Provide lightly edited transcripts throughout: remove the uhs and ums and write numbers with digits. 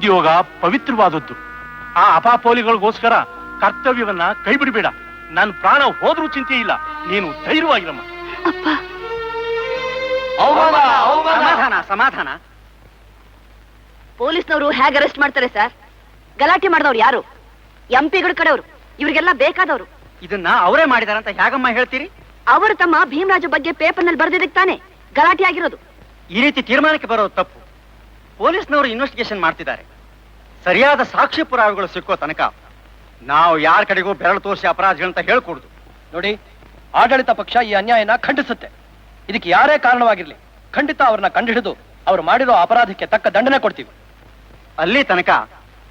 ಉದ್ಯೋಗ ಪವಿತ್ರವಾದದ್ದು. ಆ ಅಪಾಪೋಲಿಗಳಿಗೋಸ್ಕರ ಕರ್ತವ್ಯವನ್ನ ಕೈ ಬಿಡಬೇಡ. ನನ್ನ ಪ್ರಾಣ ಹೋದ್ರೂ ಚಿಂತೆ ಇಲ್ಲ, ನೀನು ಧೈರ್ಯವಾಗಿರಮ್ಮ. ಸಮಾಧಾನ ಸಮಾಧಾನ. ಪೊಲೀಸ್ನವರು ಹೇಗೆ ಅರೆಸ್ಟ್ ಮಾಡ್ತಾರೆ ಸರ್? ಗಲಾಟೆ ಮಾಡಿದವ್ರು ಯಾರು? ಎಂಪಿಗಳ ಕಡೆಯವರು, ಇವ್ರಿಗೆಲ್ಲ ಬೇಕಾದವರು. ಇದನ್ನ ಅವರೇ ಮಾಡಿದಾರಂತ ಹೇಗಮ್ಮ ಹೇಳ್ತೀರಿ? ಅವರು ತಮ್ಮ ಭೀಮರಾಜು ಬಗ್ಗೆ ಪೇಪರ್ನಲ್ಲಿ ಬರೆದಿದ್ದಕ್ಕೆ ತಾನೆ ಗಲಾಟೆ ಆಗಿರೋದು. ಈ ರೀತಿ ತೀರ್ಮಾನಕ್ಕೆ ಬರೋದು ತಪ್ಪು. ಪೊಲೀಸ್ನವರು ಇನ್ವೆಸ್ಟಿಗೇಷನ್ ಮಾಡ್ತಿದ್ದಾರೆ. ಸರಿಯಾದ ಸಾಕ್ಷಿ ಪುರಾವೆಗಳು ಸಿಕ್ಕೋ ತನಕ ನಾವು ಯಾರ ಕಡೆಗೂ ಬೆರಳು ತೋರಿಸಿ ಅಪರಾಧಿಗಳಂತ ಹೇಳ್ಕೊಡುದು. ನೋಡಿ, ಆಡಳಿತ ಪಕ್ಷ ಈ ಅನ್ಯಾಯನ ಖಂಡಿಸುತ್ತೆ. ಇದಕ್ಕೆ ಯಾರೇ ಕಾರಣವಾಗಿರ್ಲಿ, ಖಂಡಿತ ಅವ್ರನ್ನ ಕಂಡುಹಿಡಿದು ಅವ್ರು ಮಾಡಿರೋ ಅಪರಾಧಕ್ಕೆ ತಕ್ಕ ದಂಡನೆ ಕೊಡ್ತೀವಿ. ಅಲ್ಲಿ ತನಕ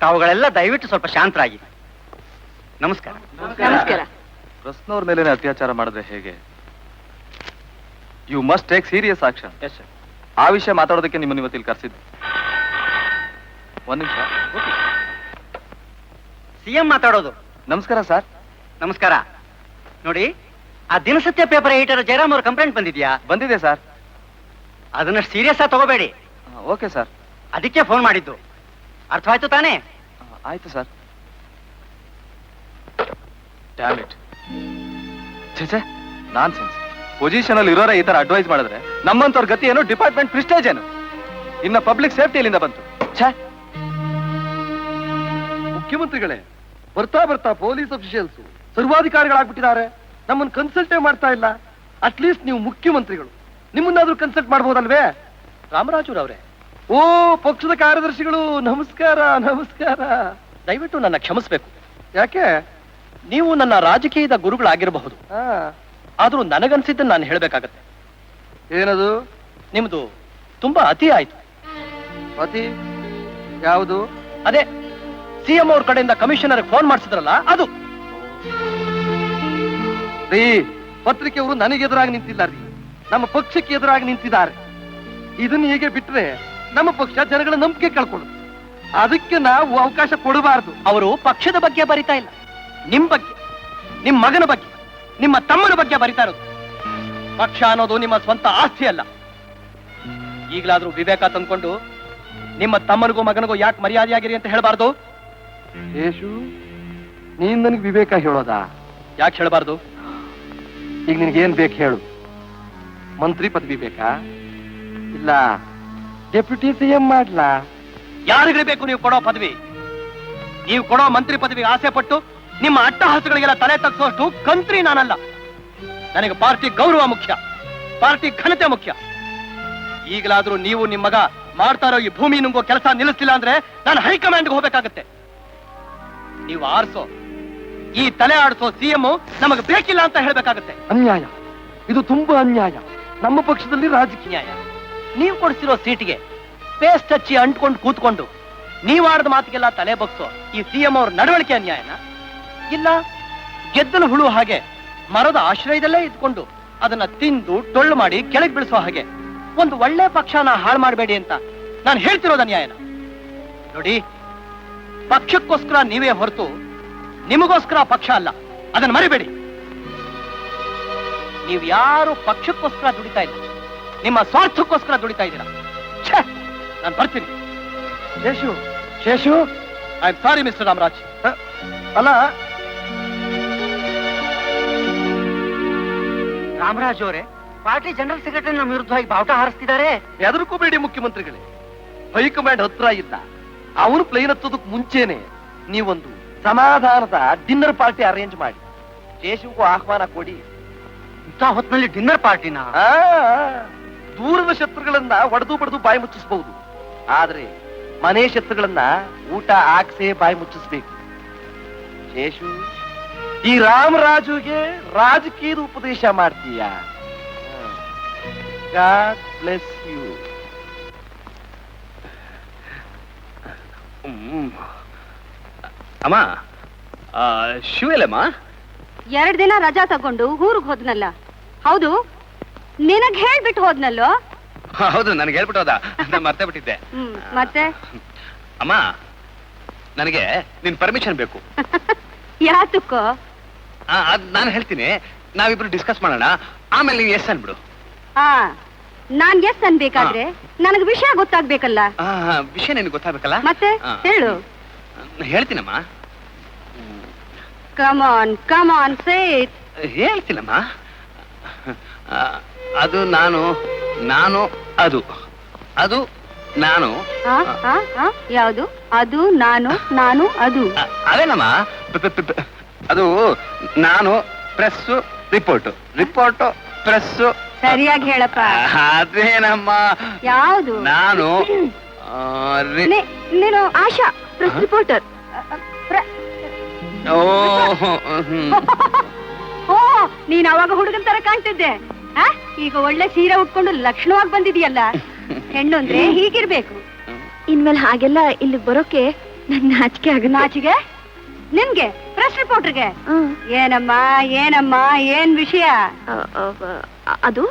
ತಾವುಗಳೆಲ್ಲ ದಯವಿಟ್ಟು ಸ್ವಲ್ಪ ಶಾಂತರಾಗಿ. ನಮಸ್ಕಾರ. ನಮಸ್ಕಾರ. ಪ್ರಶ್ನವ್ರ ಮೇಲೆ ಅತ್ಯಾಚಾರ ಮಾಡಿದ್ರೆ ಹೇಗೆ? You must take serious action. ಆ ವಿಷಯ ಮಾತಾಡೋದಕ್ಕೆ ನಿಮ್ಮನ್ನು ಇವತ್ತಿಲ್ಲಿ ಕರೆಸಿದ್ದು. ಒಂದ್ ನಿಮಿಷ. ಸಿಎಂ ಮಾತಾಡೋದು. ನಮಸ್ಕಾರ ಸರ್. ನಮಸ್ಕಾರ. ನೋಡಿ, ಆ ದಿನಸತ್ಯ ಪೇಪರ್ ಎಡಿಟರ್ ಜಯರಾಮ್ ಅವ್ರ ಕಂಪ್ಲೇಂಟ್ ಬಂದಿದ್ಯಾ? ಬಂದಿದೆ ಸರ್. ಅದನ್ನ ಸೀರಿಯಸ್ ಆಗಿ ತಗೋಬೇಡಿ. Okay sir. ಅದಕ್ಕೆ ಫೋನ್ ಮಾಡಿದ್ದು. ಅರ್ಥವಾಯ್ತು ತಾನೇ? ಆಯ್ತು ಸರ್. Damn it. ಛೇ, ನಾನ್ಸೆನ್ಸ್. ಪೊಸಿಷನ್ ಅಲ್ಲಿ ಇರೋರ ಈ ತರ ಅಡ್ವೈಸ್ ಮಾಡಿದ್ರೆ ನಮ್ಮಂತವ್ರ ಗತಿ ಏನು? ಡಿಪಾರ್ಟ್ಮೆಂಟ್ ಪ್ರಿಸ್ಟೇಜ್ ಏನು? ಇನ್ನ ಪಬ್ಲಿಕ್ ಸೇಫ್ಟಿ ಎಲ್ಲಿಂದ ಬಂತು? ಛೇ. ಮುಖ್ಯಮಂತ್ರಿಗಳೇ, ಬರ್ತಾ ಬರ್ತಾ ಪೊಲೀಸ್ ಅಫಿಷಿಯಲ್ಸ್ ಸರ್ವಾಧಿಕಾರಿಗಳಾಗ್ಬಿಟ್ಟಿದ್ದಾರೆ. ನಮ್ಮನ್ನು ಕನ್ಸಲ್ಟೇ ಮಾಡ್ತಾ ಇಲ್ಲ. ಅಟ್ಲೀಸ್ಟ್ ನೀವು ಮುಖ್ಯಮಂತ್ರಿಗಳು, ನಿಮ್ಮನ್ನಾದ್ರೂ ಕನ್ಸಲ್ಟ್ ಮಾಡಬಹುದಲ್ವೇ? ರಾಮರಾಜುರವ್ರೆ. ಓ, ಪಕ್ಷದ ಕಾರ್ಯದರ್ಶಿಗಳು, ನಮಸ್ಕಾರ. ನಮಸ್ಕಾರ. ದಯವಿಟ್ಟು ನನ್ನ ಕ್ಷಮಿಸ್ಬೇಕು. ಯಾಕೆ? ನೀವು ನನ್ನ ರಾಜಕೀಯದ ಗುರುಗಳಾಗಿರಬಹುದು, ಆದ್ರೂ ನನಗನ್ಸಿದ್ದನ್ನು ನಾನು ಹೇಳ್ಬೇಕಾಗತ್ತೆ. ಏನದು? ನಿಮ್ದು ತುಂಬಾ ಅತಿ ಆಯ್ತು. ಅತಿ ಯಾವುದು? ಅದೇ ಸಿಎಂ ಅವ್ರ ಕಡೆಯಿಂದ ಕಮಿಷನರ್ ಫೋನ್ ಮಾಡಿಸಿದ್ರಲ್ಲ, ಅದು. ರೀ, ಪತ್ರಿಕೆಯವರು ನನಗೆ ಎದುರಾಗಿ ನಿಂತಿಲ್ಲ ರೀ, ನಮ್ಮ ಪಕ್ಷಕ್ಕೆ ಎದುರಾಗಿ ನಿಂತಿದ್ದಾರೆ. ಇದನ್ನ ಹೀಗೆ ಬಿಟ್ರೆ ನಮ್ಮ ಪಕ್ಷ ಜನಗಳ ನಂಬಿಕೆ ಕಳ್ಕೊಳ್ಳುತ್ತೆ. ಅದಕ್ಕೆ ನಾವು ಅವಕಾಶ ಕೊಡಬಾರದು. ಅವರು ಪಕ್ಷದ ಬಗ್ಗೆ ಬರಿತಾ ಇಲ್ಲ, ನಿಮ್ ಬಗ್ಗೆ, ನಿಮ್ ಮಗನ ಬಗ್ಗೆ, ನಿಮ್ಮ ತಮ್ಮನ ಬಗ್ಗೆ ಬರಿತಾ ಇರೋದು. ಪಕ್ಷ ಅನ್ನೋದು ನಿಮ್ಮ ಸ್ವಂತ ಆಸ್ತಿ ಅಲ್ಲ. ಈಗಲಾದ್ರೂ ವಿವೇಕ ತಂದ್ಕೊಂಡು ನಿಮ್ಮ ತಮ್ಮನಿಗೂ ಮಗನಿಗೂ ಯಾಕೆ ಮರ್ಯಾದೆಯಾಗಿರಿ ಅಂತ ಹೇಳಬಾರ್ದು? ಯೇಶು, ನೀನ್ ನನಗೆ ವಿವೇಕ ಹೇಳೋದಾ? ಯಾಕೆ ಹೇಳಬಾರ್ದು? ಈಗ ನಿನಗೇನ್ ಬೇಕು ಹೇಳು? ಮಂತ್ರಿ ಪದವಿ ಬೇಕಾ, ಇಲ್ಲ ಡೆಪ್ಯೂಟಿ ಸಿಎಂ ಮಾಡ್ಲಾ? ಯಾರಿಗೂ ಬೇಕು ನೀವು ಕೊಡೋ ಪದವಿ? ನೀವು ಕೊಡೋ ಮಂತ್ರಿ ಪದವಿಗೆ ಆಸೆ ಪಟ್ಟು ನಿಮ್ಮ ಅಟ್ಟಹಾಸಗಳಿಗೆಲ್ಲ ತಲೆ ತಗ್ಸೋಷ್ಟು ಕಂತ್ರಿ ನಾನಲ್ಲ. ನನಗೆ ಪಾರ್ಟಿ ಗೌರವ ಮುಖ್ಯ, ಪಾರ್ಟಿ ಘನತೆ ಮುಖ್ಯ. ಈಗಲಾದ್ರೂ ನೀವು ನಿಮ್ಮ ಮಗ ಮಾಡ್ತಾ ಇರೋ ಈ ಭೂಮಿ ನುಂಗೋ ಕೆಲಸ ನಿಲ್ಲಿಸ್ತಿಲ್ಲ ಅಂದ್ರೆ ನಾನು ಹೈಕಮಾಂಡ್ಗೆ ಹೋಗ್ಬೇಕಾಗತ್ತೆ. ನೀವು ಆರಿಸೋ ಈ ತಲೆ ಆಡಿಸೋ ಸಿಎಂ ನಮಗೆ ಬೇಕಿಲ್ಲ ಅಂತ ಹೇಳ್ಬೇಕಾಗತ್ತೆ. ಅನ್ಯಾಯ, ಇದು ತುಂಬಾ ಅನ್ಯಾಯ. ನಮ್ಮ ಪಕ್ಷದಲ್ಲಿ ರಾಜಕೀಯ ನ್ಯಾಯ. ನೀವು ಕೊಡಿಸಿರೋ ಸೀಟಿಗೆ ಪೇಸ್ಟ್ ಹಚ್ಚಿ ಅಂಟ್ಕೊಂಡು ಕೂತ್ಕೊಂಡು ನೀವಾಡದ ಮಾತಿಗೆಲ್ಲ ತಲೆ ಬಗ್ಸೋ ಈ ಸಿಎಂ ಅವ್ರ ನಡವಳಿಕೆ ಅನ್ಯಾಯನ? ಇಲ್ಲ, ಗೆದ್ದಲು ಹುಳು ಹಾಗೆ ಮರದ ಆಶ್ರಯದಲ್ಲೇ ಇದ್ಕೊಂಡು ಅದನ್ನ ತಿಂದು ಟೊಳ್ಳು ಮಾಡಿ ಕೆಳಗೆ ಬೀಳಿಸೋ ಹಾಗೆ ಒಂದು ಒಳ್ಳೆ ಪಕ್ಷನ ಹಾಳು ಮಾಡಬೇಡಿ ಅಂತ ನಾನು ಹೇಳ್ತಿರೋದು ಅನ್ಯಾಯನ? ನೋಡಿ, ಪಕ್ಷಕ್ಕೋಸ್ಕರ ನೀವೇ ಹೊರತು ನಿಮಗೋಸ್ಕರ ಪಕ್ಷ ಅಲ್ಲ, ಅದನ್ನ ಮರಿಬೇಡಿ. ನೀವು ಯಾರು ಪಕ್ಷಕ್ಕೋಸ್ಕರ ದುಡಿತಾ ಇಲ್ಲ, ನಿಮ್ಮ ಸ್ವಾರ್ಥಕ್ಕೋಸ್ಕರ ದುಡಿತಾ ಇದ್ದೀರಾ. ನಾನು ಬರ್ತೀನಿ. Sheshu, Sheshu, I am sorry mister Ramaraj. ಅಲ್ಲ, ರಾಮರಾಜ್ ಅವರೇ, ಪಾರ್ಟಿ ಜನರಲ್ ಸೆಕ್ರೆಟರಿ ನಮ್ಮ ವಿರುದ್ಧವಾಗಿ ಬಾವುಟ ಹಾರಿಸ್ತಿದ್ದಾರೆ. ಹೆದರ್ಕೋಬೇಡಿ ಮುಖ್ಯಮಂತ್ರಿಗಳೇ. ಹೈಕಮಾಂಡ್ ಹತ್ರ ಇಲ್ಲ. ಅವನು ಪ್ಲೇನ್ ಹತ್ತೋದಕ್ಕೆ ಮುಂಚೆನೆ ನೀವೊಂದು ಸಮಾಧಾನದ ಡಿನ್ನರ್ ಪಾರ್ಟಿ ಅರೇಂಜ್ ಮಾಡಿ ಶೇಷುಗೂ ಆಹ್ವಾನ ಕೊಡಿ. ಇಂಥ ಹೊತ್ತಿನಲ್ಲಿ ಡಿನ್ನರ್ ಪಾರ್ಟಿನ? ದೂರದ ಶತ್ರುಗಳನ್ನ ಒಡೆದು ಬಡ್ದು ಬಾಯಿ ಮುಚ್ಚಿಸಬಹುದು, ಆದ್ರೆ ಮನೆ ಶತ್ರುಗಳನ್ನ ಊಟ ಹಾಕ್ಸೇ ಬಾಯಿ ಮುಚ್ಚಿಸ್ಬೇಕು. ಶೇಷು, ಈ ರಾಮರಾಜುಗೆ ರಾಜಕೀಯದ ಉಪದೇಶ ಮಾಡ್ತೀಯ? God bless you. ಅಮ್ಮ, ಶಿವಲ್ಲಮ್ಮ 2 ದಿನ ರಜಾ ತಗೊಂಡು ಊರಿಗೆ ಹೋದ್ನಲ್ಲ. ಹೌದು, ನಿನಗ್ ಹೇಳ್ಬಿಟ್ಟು ಹೋದ್ನಲ್ಲೋ? ಹೌದು, ನನಗೆ ಹೇಳ್ಬಿಟ್ಟು ಹೋದ, ನಾನು ಮರ್ತೇ ಬಿಟ್ಟಿದ್ದೆ. ಮತ್ತೆ ಅಮ್ಮ, ನನಗೆ ನಿನ್ ಪರ್ಮಿಷನ್ ಬೇಕು. ಯಾತಕ್ಕೋ? ಅದ್ ನಾನು ಹೇಳ್ತೀನಿ, ನಾವಿಬ್ರು ಡಿಸ್ಕಸ್ ಮಾಡೋಣ, ಆಮೇಲೆ ನೀವು ಎಸ್ ಅನ್ಬಿಡು. ನಾನ್ ಎಸ್ ಅನ್ಬೇಕಾದ್ರೆ ನನಗ್ ವಿಷಯ ಗೊತ್ತಾಗ್ಬೇಕಲ್ಲ. ವಿಷಯ ನಿನಗೆ ಗೊತ್ತಾಗಬೇಕಲ್ಲ. ಮತ್ತೆ ಹೇಳು. ಹೇಳ್ತೀನಮ್ಮ. Come on say it. ಹೇಳ್ತೀನಮ್ಮ. ಅದು ನಾನು ಅದು ನಾನು. ಯಾವುದು? ಅದು ನಾನು ಅದು. ಅದೇನಮ್ಮ, ಅದು ನಾನು ಪ್ರೆಸ್ ರಿಪೋರ್ಟ್ ಪ್ರೆಸ್. ಸರಿಯಾಗಿ ಹೇಳಪ್ಪ. ಅದೇನಮ್ಮ, ಯಾವುದು? ನಾನು ನೀನು ಆಶಾ ಪ್ರೆಸ್ ರಿಪೋರ್ಟರ್. ಓ, ನೀನ್ ಅವಾಗ ಹುಡುಗನ್ ತರ ಕಾಣ್ತಿದ್ದೆ. ಈಗ ಒಳ್ಳೆ ಸೀರೆ ಉಟ್ಕೊಂಡು ಲಕ್ಷಣವಾಗಿ ಬಂದಿದೀಯಲ್ಲ. ಹೆಣ್ಣು ಅಂದ್ರೆ ಹೀಗಿರ್ಬೇಕು. ಇನ್ಮೇಲೆ ಹಾಗೆಲ್ಲ ಇಲ್ಲಿ ಬರೋಕೆ ನನ್ ನಾಚಿಕೆ ನಾಚಿಕೆ ನಿನ್ಗೆ? ಪ್ರೆಸ್ ರಿಪೋರ್ಟರ್ಗೆ ಏನಮ್ಮ ಏನ್ ವಿಷಯ? ಅದು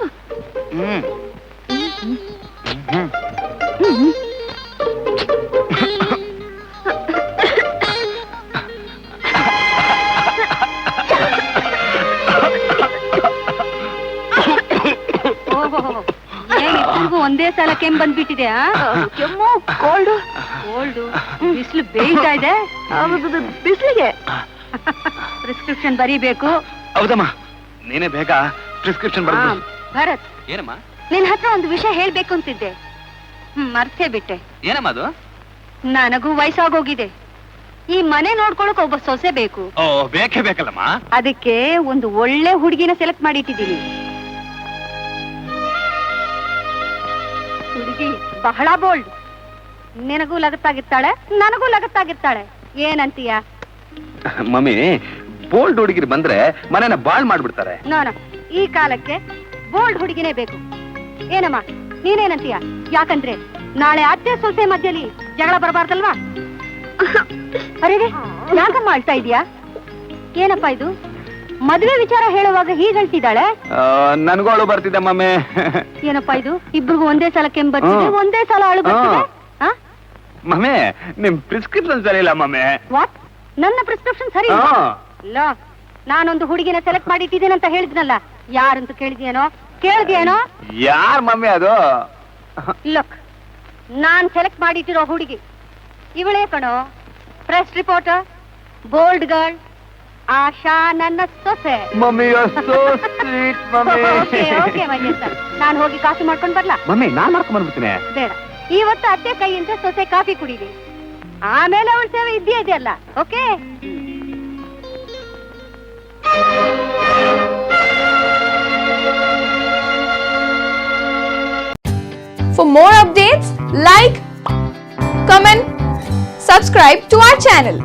ಒಂದೇ ಸಲ ಕೆಮ್ಮು ಬಂದ್ಬಿಟ್ಟಿದೆ. ಕೆಮ್ಮು, ಕೋಲ್ಡು ಬಿಸಿಲು ಬೇಯ್ತಾ ಇದೆ. ಬಿಸಿಲಿಗೆ ಪ್ರಿಸ್ಕ್ರಿಪ್ಷನ್ ಬರೀಬೇಕು. ಹೌದಮ್ಮ, ನೀನೇ ಬೇಗ ಪ್ರಿಸ್ಕ್ರಿಪ್ಷನ್ ಭರತ್, ಏನಮ್ಮ? ನಿನ್ ಹತ್ರ ಒಂದು ವಿಷಯ ಹೇಳ್ಬೇಕು ಅಂತಿದ್ದೆ, ಮರ್ತೇ ಬಿಟ್ಟೆ. ಏನಮ್ಮ ಅದು? ನನಗೂ ವಯಸ್ಸಾಗೋಗಿದೆ. ಈ ಮನೆ ನೋಡ್ಕೊಳಕ್ ಒಬ್ಬ ಸೊಸೆ ಬೇಕು. ಬೇಕೇ ಬೇಕಲ್ಲಮ್ಮ. ಅದಕ್ಕೆ ಒಂದು ಒಳ್ಳೆ ಹುಡುಗಿನ ಸೆಲೆಕ್ಟ್ ಮಾಡಿಟ್ಟಿದ್ದೀನಿ. ಹುಡುಗಿ ಬಹಳ ಬೋಲ್ಡ್. ನಿನಗೂ ಲಗತ್ತಾಗಿರ್ತಾಳೆ, ನನಗೂ ಲಗತ್ತಾಗಿರ್ತಾಳೆ. ಏನಂತೀಯ? ಮಮ್ಮಿ, ಬೋಲ್ಡ್ ಹುಡುಗಿರು ಬಂದ್ರೆ ಮನೆನ ಬಾಳ್ ಮಾಡ್ಬಿಡ್ತಾರೆ. ನಾನು ಈ ಕಾಲಕ್ಕೆ ಬೋಲ್ಡ್ ಹುಡುಗಿನೇ ಬೇಕು. ಏನಮ್ಮ, ನೀನೇನಂತೀಯ? ಯಾಕಂದ್ರೆ ನಾಳೆ ಅತ್ತೆ ಸೊಸೆ ಮಧ್ಯದಲ್ಲಿ ಜಗಳ ಬರಬಾರ್ದಲ್ವಾ? ಅರೇ, ಯಾಕಮ್ಮ ಅಳ್ತಾ ಇದೀಯಾ? ಏನಪ್ಪಾ ಇದು? ಮದುವೆ ವಿಚಾರ ಹೇಳುವಾಗ ಹೀಗೆ ಹೇಳ್ತಿದ್ದಾಳೆ. ನನಗೂ ಅಳು ಬರ್ತಿದ್ದೆ ಮಮ್ಮಿ. ಏನಪ್ಪಾ ಇದು? ಇಬ್ರಿಗೂ ಒಂದೇ ಸಲ ಕೆಮ್ಮು ಬರ್ತಿದೆ, ಒಂದೇ ಸಲ ಅಳು ಬರ್ತಿದೆ. ಮಮ್ಮಿ, ನಿಮ್ ಪ್ರಿಸ್ಕ್ರಿಪ್ಷನ್ ಸರಿ ಇಲ್ಲ ಮಮ್ಮಿ. ವಾಟ್? ನನ್ನ ಪ್ರಿಸ್ಕ್ರಿಪ್ಷನ್ ಸರಿ ಇಲ್ಲ? ನಾನೊಂದು ಹುಡುಗಿನ ಸೆಲೆಕ್ಟ್ ಮಾಡಿಟ್ಟಿದ್ದೇನೆ ಅಂತ ಹೇಳಿದ್ನಲ್ಲ, ಯಾರಂತ ಕೇಳಿದ್ಯೇನೋ? ಯಾರ್ ಮಮ್ಮಿ ಅದು? ಲುಕ್, ನಾನ್ ಸೆಲೆಕ್ಟ್ ಮಾಡಿಟ್ಟಿರೋ ಹುಡುಗಿ ಇವಳೇ ಕಣೋ. ಪ್ರೆಸ್ ರಿಪೋರ್ಟರ್, ಬೋಲ್ಡ್ ಗರ್ಲ್, ಆಶಾ ನನ್ನ ಸೊಸೆ. ಮಮ್ಮಿ, ಓಕೆ ಮೈಯರ್, ನಾನು ಹೋಗಿ ಕಾಫಿ ಮಾಡ್ಕೊಂಡ್ ಬರ್ಲಾ? ಮಮ್ಮಿ, ನಾನ್ ಮಾಡ್ಕೊಂಡ್ ಬಂದ್ಬಿಡ್ತೀನಿ. ಬೇಡ, ಇವತ್ತು ಅತ್ತೆ ಕೈಯಿಂದ ಸೊಸೆ ಕಾಫಿ ಕುಡೀಲಿ, ಆಮೇಲೆ ಅವಳ ಸೇವೆ ಇದ್ದೇ ಇದೆಯಲ್ಲ. Okay? For more updates, like, comment, subscribe to our channel.